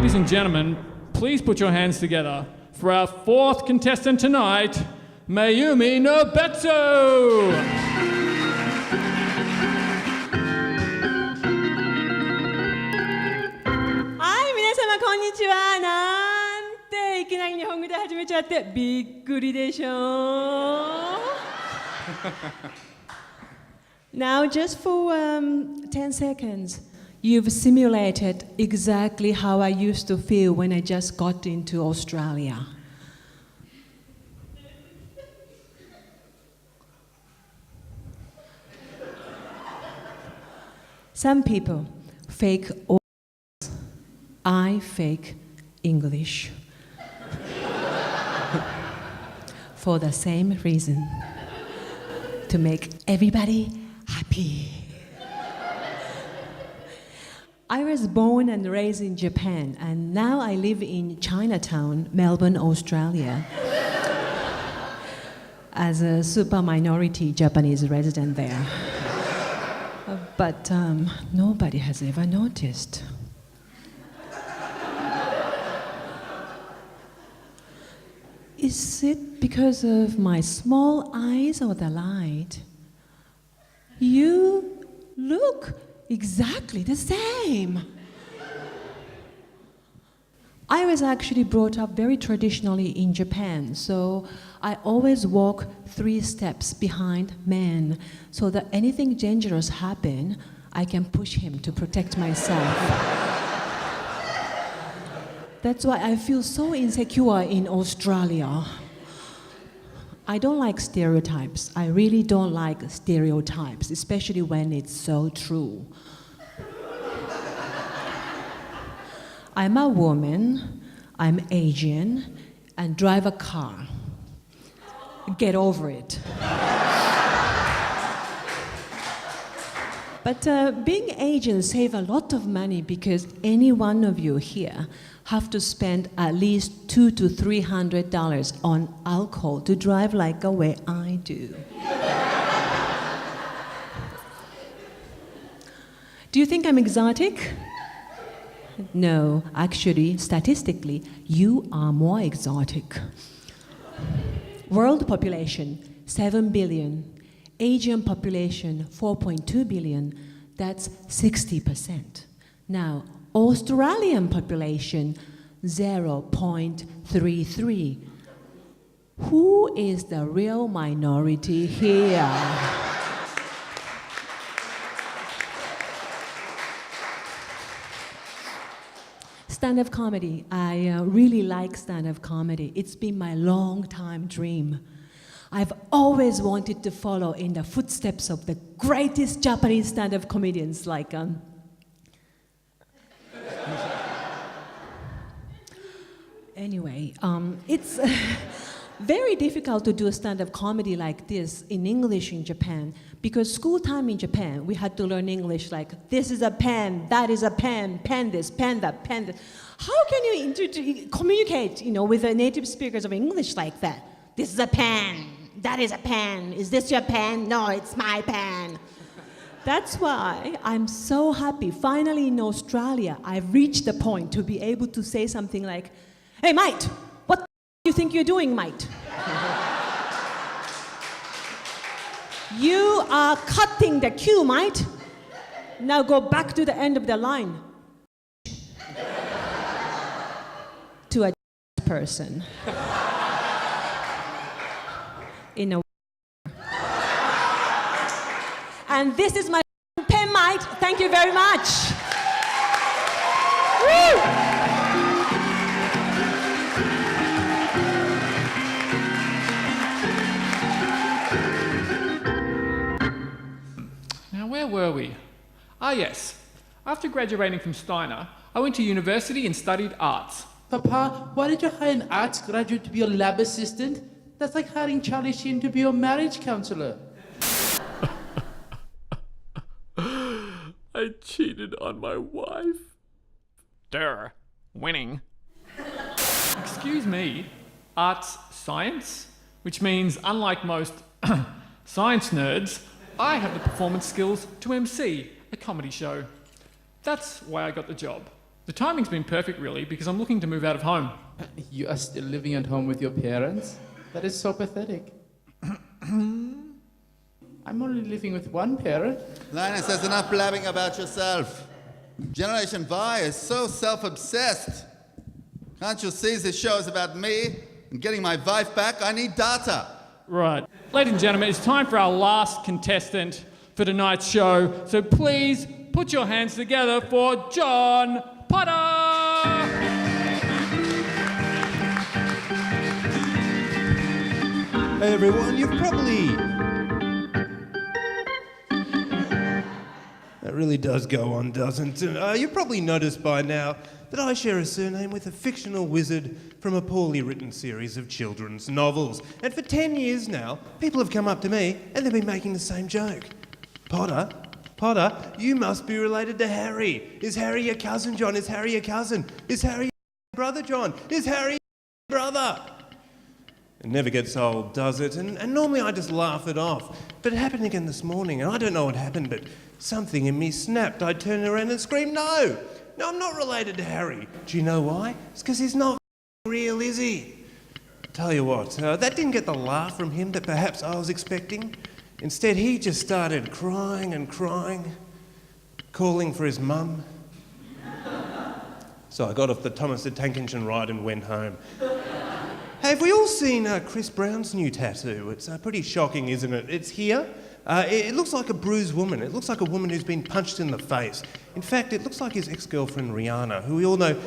Ladies and gentlemen, please put your hands together for our fourth contestant tonight, Mayumi Nobetsu! 皆様こんにちは。なんていきなり日本語で始めちゃってびっくりでしょ。Now just for 10 seconds, you've simulated exactly how I used to feel when I just got into Australia. Some people fake I fake English for the same reason, to make everybody happy. I was born and raised in Japan, and now I live in Chinatown, Melbourne, Australia, as a super minority Japanese resident there. But nobody has ever noticed. Is it because of my small eyes or the light? You look exactly the same. I was actually brought up very traditionally in Japan, so I always walk 3 steps behind men, so that anything dangerous happen, I can push him to protect myself. That's why I feel so insecure in Australia. I don't like stereotypes. I really don't like stereotypes, especially when it's so true. I'm a woman, I'm Asian, and drive a car. Get over it. But being Asian save a lot of money because any one of you here have to spend at least $200 to $300 on alcohol to drive like the way I do. Do you think I'm exotic? No, actually, statistically, you are more exotic. World population, 7 billion. Asian population, 4.2 billion. That's 60%. Now, Australian population, 0.33. Who is the real minority here? Stand-up comedy. I really like stand-up comedy. It's been my long-time dream. I've always wanted to follow in the footsteps of the greatest Japanese stand-up comedians like Anyway, it's very difficult to do a stand-up comedy like this in English in Japan, because school time in Japan, we had to learn English like, this is a pen, that is a pen, pen this, pen that, pen that. How can you communicate, with the native speakers of English like that? This is a pen, that is a pen, is this your pen? No, it's my pen. That's why I'm so happy. Finally in Australia, I've reached the point to be able to say something like, hey, mate, what do you think you're doing, mate? You are cutting the queue, mate. Now go back to the end of the line. To a person. In a And this is my pen, mate. Thank you very much. Woo! Now, where were we? Ah, yes. After graduating from Steiner, I went to university and studied arts. Papa, why did you hire an arts graduate to be your lab assistant? That's like hiring Charlie Sheen to be your marriage counselor. I cheated on my wife. Duh. Winning. Excuse me. Arts science? Which means, unlike most science nerds, I have the performance skills to MC a comedy show. That's why I got the job. The timing's been perfect, really, because I'm looking to move out of home. You are still living at home with your parents? That is so pathetic. I'm only living with one parent. Linus, there's enough blabbing about yourself. Generation Y is so self-obsessed. Can't you see this show is about me and getting my wife back? I need data. Right. Ladies and gentlemen, it's time for our last contestant for tonight's show. So please put your hands together for John Potter! Hey everyone, you've probably... That really does go on, doesn't it? You've probably noticed by now that I share a surname with a fictional wizard from a poorly written series of children's novels. And for 10 years now, people have come up to me and they've been making the same joke. Potter, you must be related to Harry. Is Harry your cousin, John? Is Harry your cousin? Is Harry your brother, John? Is Harry your brother? It never gets old, does it? And normally I just laugh it off. But it happened again this morning, and I don't know what happened, but something in me snapped. I turned around and screamed, no, I'm not related to Harry. Do you know why? It's because he's not real, is he? Tell you what, that didn't get the laugh from him that perhaps I was expecting. Instead, he just started crying and crying, calling for his mum. So I got off the Thomas the Tank Engine ride and went home. Hey, have we all seen Chris Brown's new tattoo? It's pretty shocking, isn't it? It's here. It looks like a bruised woman. It looks like a woman who's been punched in the face. In fact, it looks like his ex-girlfriend Rihanna, who we all know...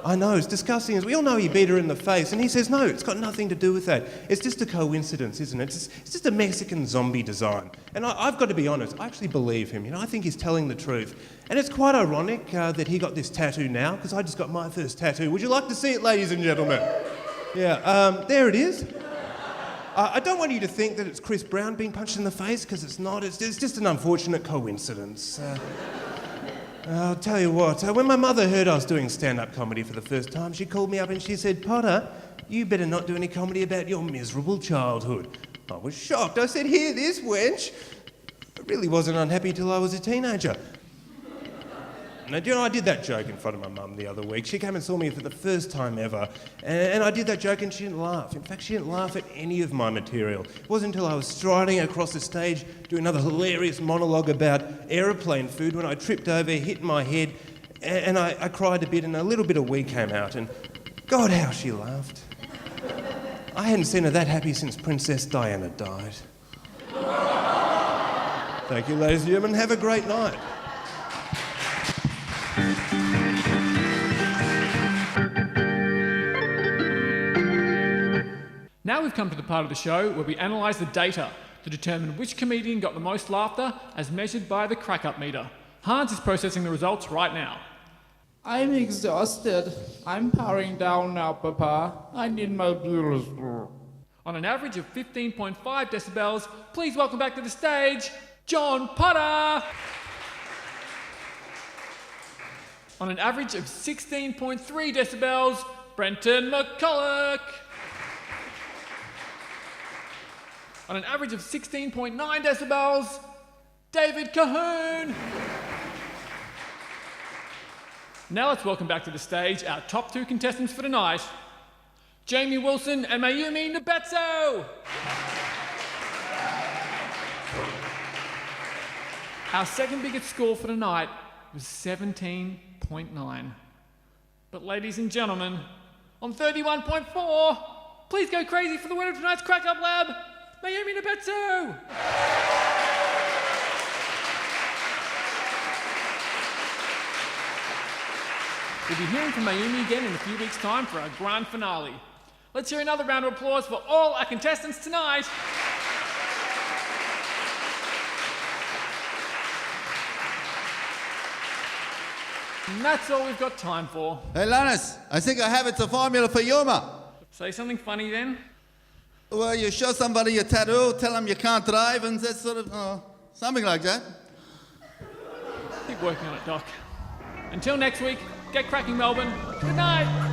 I know, it's disgusting. We all know he beat her in the face, and he says, no, it's got nothing to do with that. It's just a coincidence, isn't it? It's just a Mexican zombie design. And I've got to be honest, I actually believe him. You know, I think he's telling the truth. And it's quite ironic that he got this tattoo now, because I just got my first tattoo. Would you like to see it, ladies and gentlemen? Yeah, there it is. I don't want you to think that it's Chris Brown being punched in the face, because it's not. It's just an unfortunate coincidence. I'll tell you what, when my mother heard I was doing stand-up comedy for the first time, she called me up and she said, Potter, you better not do any comedy about your miserable childhood. I was shocked. I said, hear this, wench. I really wasn't unhappy till I was a teenager. Now, do you know, I did that joke in front of my mum the other week. She came and saw me for the first time ever, and I did that joke and she didn't laugh. In fact, she didn't laugh at any of my material. It wasn't until I was striding across the stage doing another hilarious monologue about aeroplane food when I tripped over, hit my head, and I cried a bit and a little bit of wee came out, and God, how she laughed. I hadn't seen her that happy since Princess Diana died. Thank you, ladies and gentlemen. Have a great night. Now we've come to the part of the show where we analyse the data to determine which comedian got the most laughter as measured by the Krackup meter. Hans is processing the results right now. I'm exhausted. I'm powering down now, Papa. I need my pills. On an average of 15.5 decibels, please welcome back to the stage, John Potter! On an average of 16.3 decibels, Brenton McCulloch! On an average of 16.9 decibels, David Cahoon! Now let's welcome back to the stage our top two contestants for tonight, Jamie Wilson and Mayumi Nabetso! Our second biggest score for tonight was 17.9. But ladies and gentlemen, on 31.4, please go crazy for the winner of tonight's Krackup Lab, Mayumi Nabetso! We'll be hearing from Mayumi again in a few weeks' time for our grand finale. Let's hear another round of applause for all our contestants tonight. And that's all we've got time for. Hey, Linus, I think I have it, the formula for humour. Say something funny then. Well, you show somebody your tattoo, tell them you can't drive, and that's sort of, something like that. Keep working on it, Doc. Until next week, get cracking, Melbourne. Good night.